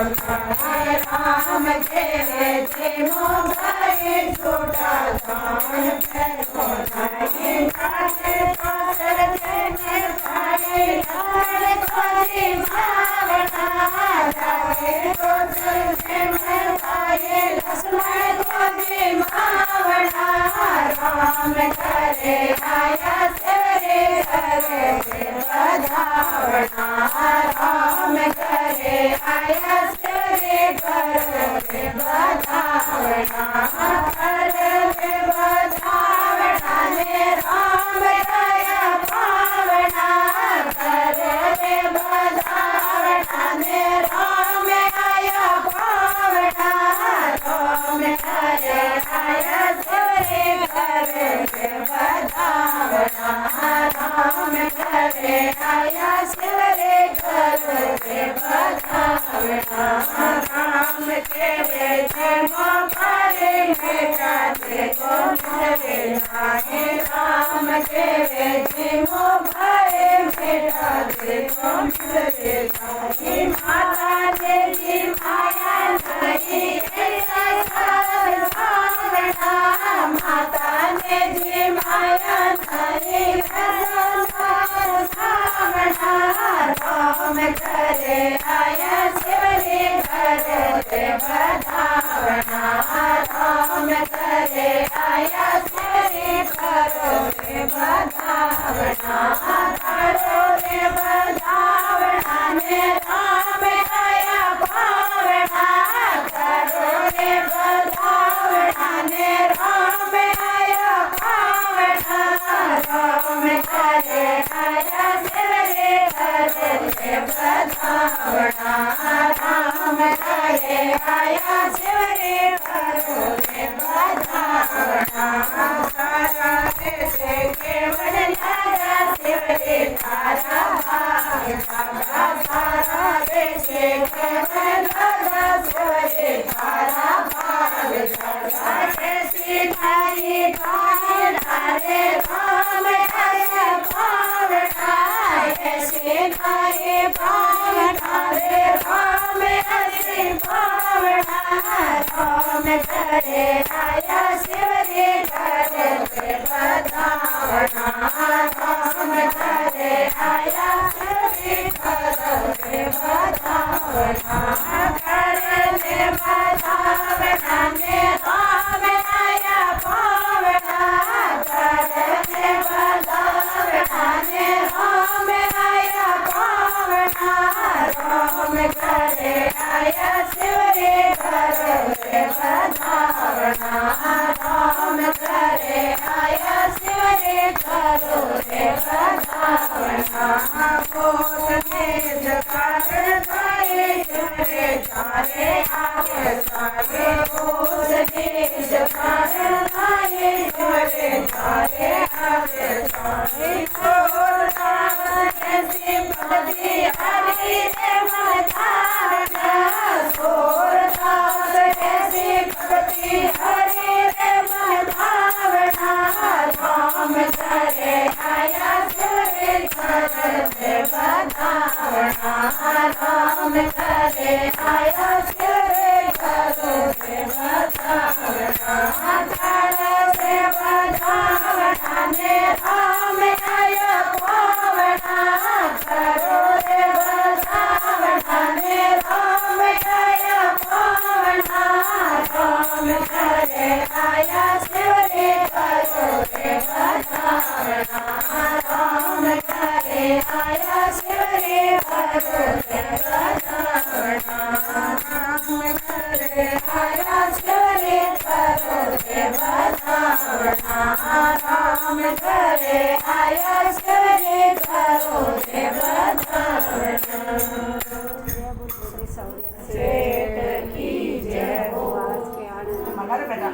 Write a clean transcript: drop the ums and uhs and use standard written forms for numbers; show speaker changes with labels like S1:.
S1: राम के तीनों भाई छोटा धान पे खोनाई काटे पातर देने भाई लाल खोजी भावना जाके तो चलते में भाई लक्ष्मण खोजी भावना राम करे आया तेरे करे बधावना राम करे आया तेरे करे बधावना करे बधावना ने राम आया पावना करे बधावना ने राम आया पावना राम करे आया तेरे करे बधावना राम करे आया तेरे करे बधावना राम के बेटे मोबारे बेटा देखो मेरे नाहे राम के बेटे मोबारे बेटा देखो मेरे नाहे माता तेरी माया नहीं ऐसा सावना माता तेरी माया नहीं ऐसा सावना राम करे आया शिवरी करे बधावना राम करे आया शिवरी करो रे बधावना करो रे बधावना ने राम आया पावना करो रे बधावना ने राम आया पावना राम करे आया शिवरी करे बधावना राम करे आया शिवरी करो रे बधावना सारा देश केवल लागा शिवरी तारा भाग सारा देश केवल लागा शिवरी तारा भाग सीधाई पावना रे राम आया पावना सीधाई पावना रे राम हरि पावना राम करे आया शिवरी करे बधावना राम करे आया शिवरी करे बधावना करे बधावना ने राम आया पावना करे बधावना ने राम आया पावना राम करे आया शिवरी करे बधावना राम करे आया शिवरी करो रे बधावना कोस ने जकार धारे शिवरी धारे आगे सागे कोस ने जकार धारे शिवरी धारे आगे सागे कोर नाम ऐसी भक्ति हरि रे बधावना कोर नाम ऐसी भक्ति हरि रे बधावना राम करे आया शिवरी करे बधावना राम करे आया शिवरी करे बधावना करे बधावना ने राम आया पावना करो रे बधावना ने राम आया पावना राम करे आया शिवरी करो रे बधावना राम करे आया शिवरी करो रे बधावना राम करे आया शिवरी करो रे बधावना राम करे आया शिवरी करो रे बधावना।